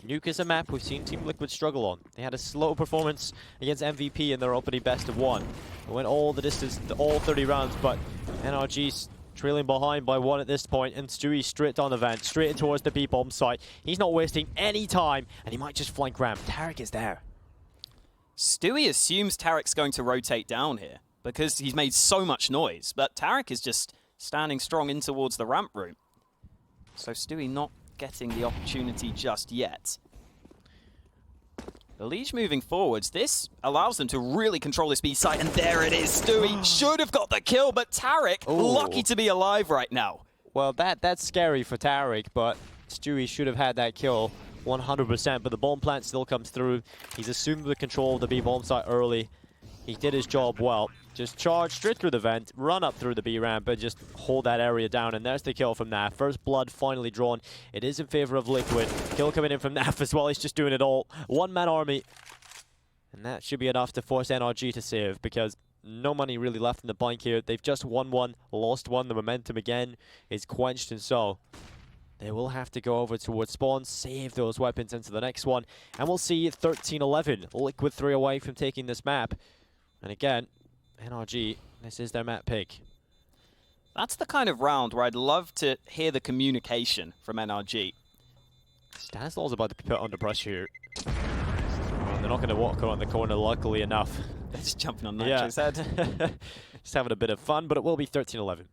Nuke is a map we've seen Team Liquid struggle on. They had a slow performance against MVP in their opening best of 1. They went all the distance, all 30 rounds, but NRG's trailing behind by 1 at this point, and Stewie straight on the vent, straight in towards the B-bomb site. He's not wasting any time, and he might just flank ramp. Tarek is there. Stewie assumes Tarek's going to rotate down here because he's made so much noise, but Tarek is just standing strong in towards the ramp room. So Stewie not getting the opportunity just yet. The Liege moving forwards, this allows them to really control this B site, and there it is. Stewie should have got the kill, but Tarek, lucky to be alive right now. Well, that's scary for Tarek, but Stewie should have had that kill 100%, but the bomb plant still comes through. He's assumed the control of the B bomb site early. He did his job well. Just charge straight through the vent, run up through the B ramp, and just hold that area down. And there's the kill from Naf. First blood finally drawn. It is in favor of Liquid. Kill coming in from Naf as well. He's just doing it all. One-man army. And that should be enough to force NRG to save, because no money really left in the bank here. They've just won 1, lost 1. The momentum again is quenched, and so they will have to go over towards spawn, save those weapons into the next one. And we'll see 13-11. Liquid 3 away from taking this map. And again, NRG, this is their map pick. That's the kind of round where I'd love to hear the communication from NRG. Stanislaw's about to be put under pressure here. Well, they're not going to walk around the corner, luckily enough. They're just jumping on Nitro's head. Just having a bit of fun, but it will be 13-11.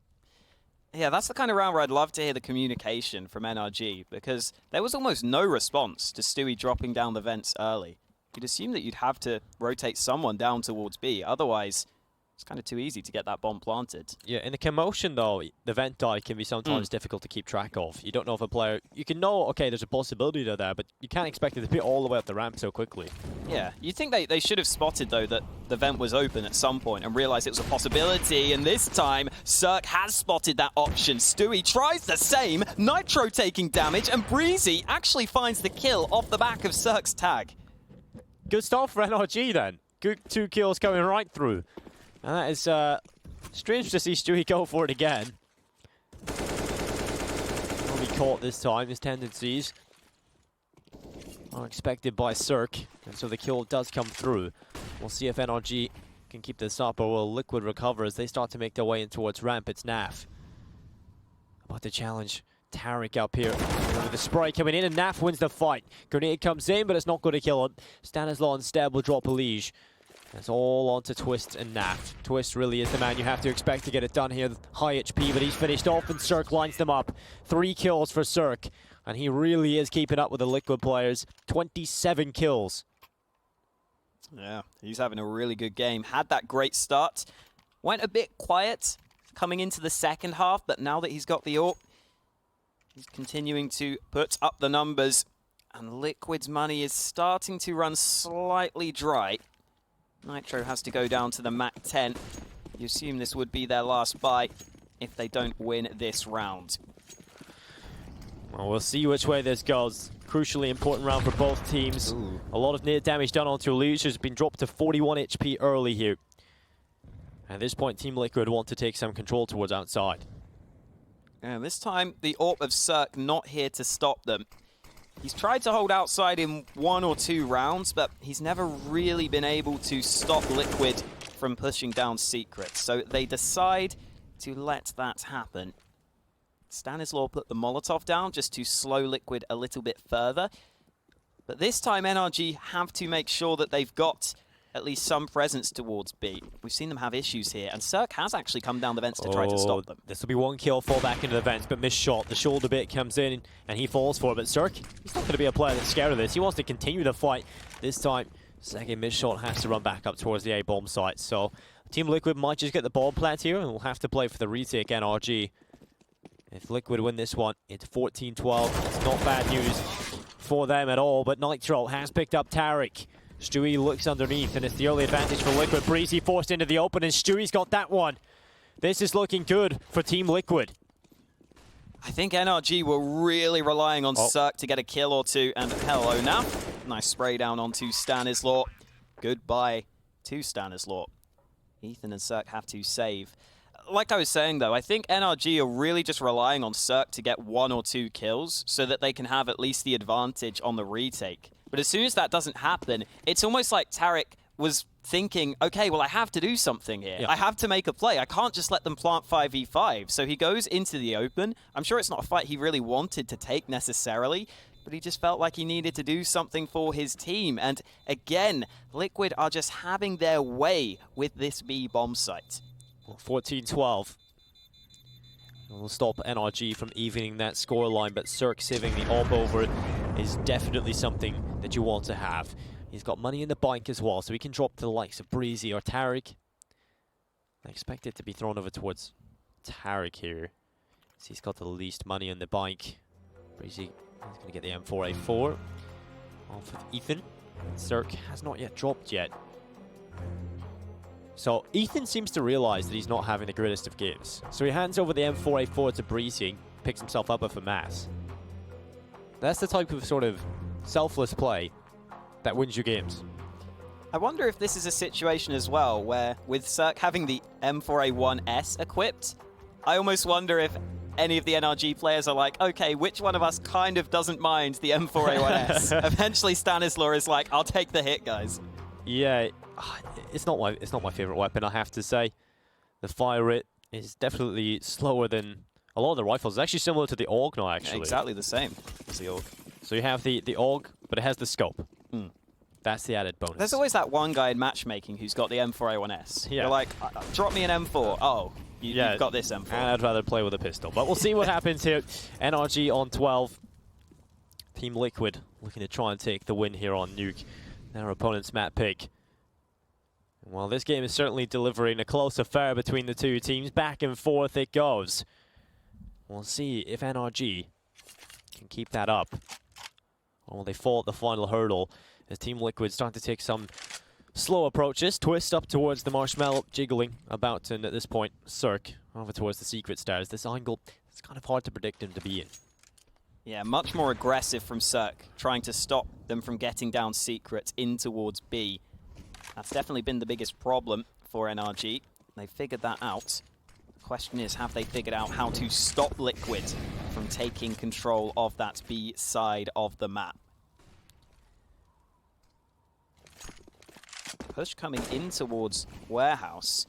Yeah, that's the kind of round where I'd love to hear the communication from NRG, because there was almost no response to Stewie dropping down the vents early. You'd assume that you'd have to rotate someone down towards B, otherwise it's kind of too easy to get that bomb planted. Yeah, in the commotion though, the vent die can be sometimes difficult to keep track of. You don't know if a player, you can know, okay, there's a possibility they're there, but you can't expect it to be all the way up the ramp so quickly. Yeah, you'd think they should have spotted though that the vent was open at some point and realized it was a possibility, and this time Cirque has spotted that option. Stewie tries the same, Nitro taking damage, and Breezy actually finds the kill off the back of Cirque's tag. Good start for NRG then. Good 2 kills coming right through. And that is strange to see Stewie go for it again. Will be caught this time, his tendencies are expected by Cirque, and so the kill does come through. We'll see if NRG can keep this up, or will Liquid recover as they start to make their way in towards ramp. It's Naf about to challenge Tarek up here with the spray coming in, and Naf wins the fight. Grenade comes in, but it's not going to kill him. Stanislaw instead will drop a Liege. It's all on to Twist and Naf. Twist really is the man you have to expect to get it done here. High HP, but he's finished off, and Cirque lines them up. 3 kills for Cirque, and he really is keeping up with the Liquid players. 27 kills. Yeah, he's having a really good game. Had that great start. Went a bit quiet coming into the second half, but now that he's got the AWP, he's continuing to put up the numbers, and Liquid's money is starting to run slightly dry. Nitro has to go down to the MAC 10. You assume this would be their last buy if they don't win this round. Well, we'll see which way this goes. Crucially important round for both teams. A lot of near damage done onto Liege, who's been dropped to 41 HP early here. At this point, Team Liquid want to take some control towards outside. And this time, the AWP of Cirque not here to stop them. He's tried to hold outside in 1 or 2 rounds, but he's never really been able to stop Liquid from pushing down Secrets. So they decide to let that happen. Stanislaw put the Molotov down just to slow Liquid a little bit further. But this time NRG have to make sure that they've got at least some presence towards B. We've seen them have issues here, and Cirque has actually come down the vents to try to stop them. This will be 1 kill, fall back into the vents, but missed shot. The shoulder bit comes in, and he falls for it. But Cirque, he's not going to be a player that's scared of this. He wants to continue the fight. This time, second missed shot has to run back up towards the A-bomb site. So Team Liquid might just get the bomb plant here, and we'll have to play for the retake NRG. If Liquid win this one, it's 14-12. It's not bad news for them at all, but Nitro has picked up Tarek. Stewie looks underneath, and it's the early advantage for Liquid. Breezy forced into the open, and Stewie's got that one. This is looking good for Team Liquid. I think NRG were really relying on Cirque to get a kill or two, and hello now. Nice spray down onto Stanislaw. Goodbye to Stanislaw. Ethan and Cirque have to save. Like I was saying though, I think NRG are really just relying on Cirque to get 1 or 2 kills so that they can have at least the advantage on the retake. But as soon as that doesn't happen, it's almost like Tarek was thinking, okay, well, I have to do something here. I have to make a play. I can't just let them plant 5v5. So he goes into the open. I'm sure it's not a fight he really wanted to take necessarily, but he just felt like he needed to do something for his team. And again, Liquid are just having their way with this B bomb site. 14-12. We'll stop NRG from evening that scoreline, but Cirque saving the AWP over is definitely something that you want to have. He's got money in the bank as well, so he can drop to the likes of Breezy or Tarek. I expect it to be thrown over towards Tarek here, so he's got the least money in the bank. Breezy is going to get the M4A4 off of Ethan. Cirque has not yet dropped yet. So Ethan seems to realize that he's not having the greatest of games. So he hands over the M4A4 to Breezy, picks himself up with a mass. That's the type of sort of selfless play that wins you games. I wonder if this is a situation as well where with Cirque having the M4A1S equipped, I almost wonder if any of the NRG players are like, okay, which one of us kind of doesn't mind the M4A1S? Eventually Stanislaw is like, I'll take the hit, guys. Yeah, it's not my favorite weapon, I have to say. The fire rate is definitely slower than a lot of the rifles. It's actually similar to the AUG now, actually. Exactly the same as the AUG. So you have the AUG, but it has the scope. That's the added bonus. There's always that one guy in matchmaking who's got the M4A1S. Yeah. You're like, drop me an M4. Oh, you've got this M4. And I'd rather play with a pistol. But we'll see what happens here. NRG on 12. Team Liquid looking to try and take the win here on Nuke. Their opponent's map pick. Well, this game is certainly delivering a close affair between the two teams. Back and forth it goes. We'll see if NRG can keep that up. Well, they fall at the final hurdle as Team Liquid start to take some slow approaches. Twist up towards the marshmallow, jiggling about, and at this point, Cirque over towards the secret stairs. This angle, it's kind of hard to predict him to be in. Yeah, much more aggressive from Cirque, trying to stop them from getting down secrets in towards B. That's definitely been the biggest problem for NRG. They figured that out. The question is, have they figured out how to stop Liquid from taking control of that B side of the map? Push coming in towards Warehouse.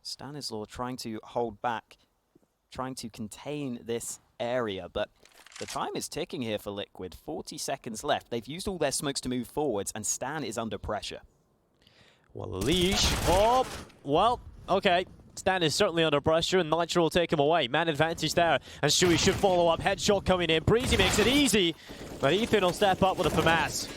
Stanislaw trying to hold back, trying to contain this area, but the time is ticking here for Liquid. 40 seconds left. They've used all their smokes to move forwards, and Stan is under pressure. Well, leash. Oh, well, okay. Stan is certainly under pressure, and Nitro will take him away. Man advantage there, and Shui should follow up. Headshot coming in. Breezy makes it easy, but Ethan will step up with a FAMAS.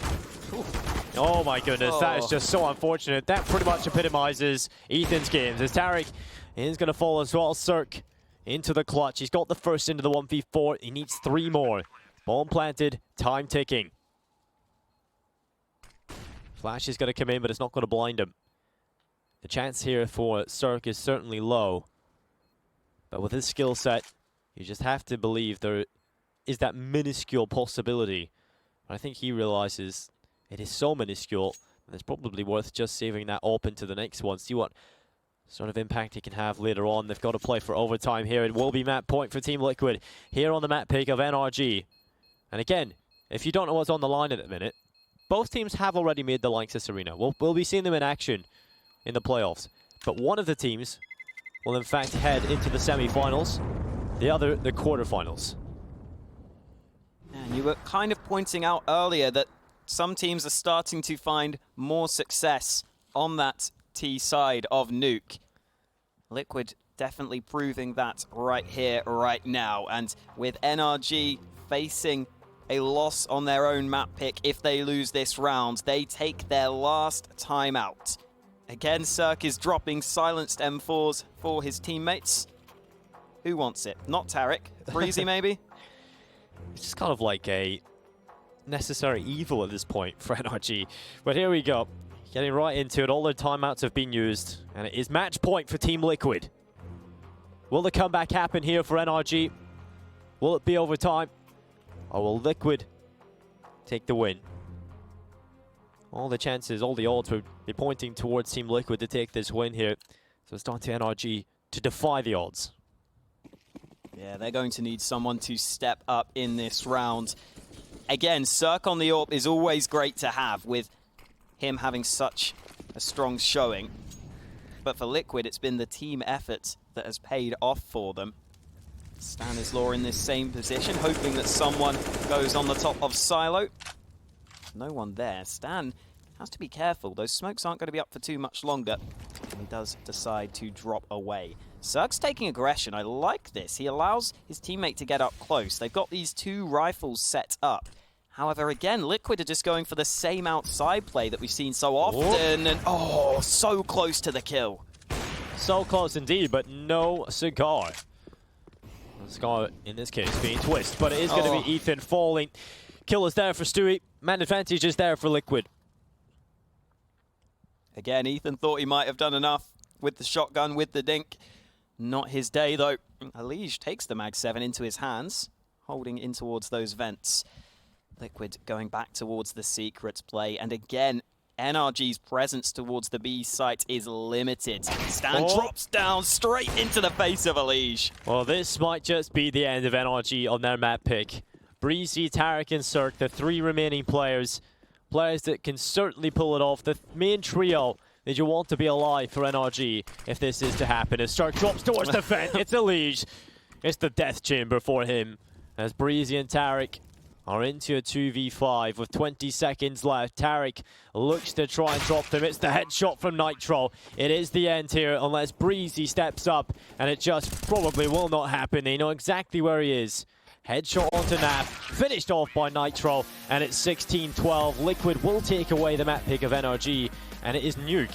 Oh my goodness, that is just so unfortunate. That pretty much epitomizes Ethan's games, as Tarek is going to fall as well. Cirque into the clutch. He's got the first into the 1v4. He needs 3 more. Bomb planted, time ticking. Flash is going to come in, but it's not going to blind him. The chance here for Cirque is certainly low. But with his skill set, you just have to believe there is that minuscule possibility. I think he realizes it is so minuscule that it's probably worth just saving that open to the next one. See what sort of impact he can have later on. They've got to play for overtime here. It will be map point for Team Liquid here on the map pick of NRG. And again, if you don't know what's on the line at the minute, both teams have already made the Lanxess Arena. We'll be seeing them in action in the playoffs. But one of the teams will in fact head into the semi-finals, the other the quarterfinals. And you were kind of pointing out earlier that some teams are starting to find more success on that T side of Nuke. Liquid definitely proving that right here, right now. And with NRG facing a loss on their own map pick, if they lose this round, they take their last time out. Again, Cirque is dropping silenced M4s for his teammates. Who wants it? Not Tarek. Breezy, maybe? It's just kind of like a necessary evil at this point for NRG. But here we go. Getting right into it. All their timeouts have been used. And it is match point for Team Liquid. Will the comeback happen here for NRG? Will it be overtime? Or will Liquid take the win? All the chances, all the odds would be pointing towards Team Liquid to take this win here. So it's down to NRG to defy the odds. Yeah, they're going to need someone to step up in this round. Again, Cirque on the AWP is always great to have, with him having such a strong showing. But for Liquid, it's been the team effort that has paid off for them. Stanislaw in this same position, hoping that someone goes on the top of Silo. No one there. Stan has to be careful. Those smokes aren't going to be up for too much longer. And he does decide to drop away. Cirque's taking aggression. I like this. He allows his teammate to get up close. They've got these 2 rifles set up. However, again, Liquid are just going for the same outside play that we've seen so often. And oh, so close to the kill. So close indeed, but no cigar. Cigar, in this case, being Twist, but it is going to be Ethan falling. Kill is there for Stewie. Man advantage is there for Liquid. Again, Ethan thought he might have done enough with the shotgun, with the dink. Not his day, though. Alige takes the Mag 7 into his hands, holding in towards those vents. Liquid going back towards the secret play. And again, NRG's presence towards the B site is limited. Stan drops down straight into the face of Alige. Well, this might just be the end of NRG on their map pick. Breezy, Tarek, and Cirque, the 3 remaining players. Players that can certainly pull it off. The main trio that you want to be alive for NRG if this is to happen. As Cirque drops towards the vent, it's Alige. It's the death chamber for him. As Breezy and Tarek are into a 2v5 with 20 seconds left. Tarek looks to try and drop them. It's the headshot from Nitro. It is the end here unless Breezy steps up, and it just probably will not happen. They know exactly where he is. Headshot onto Nap, finished off by Nitro, and it's 16-12. Liquid will take away the map pick of NRG, and it is Nuke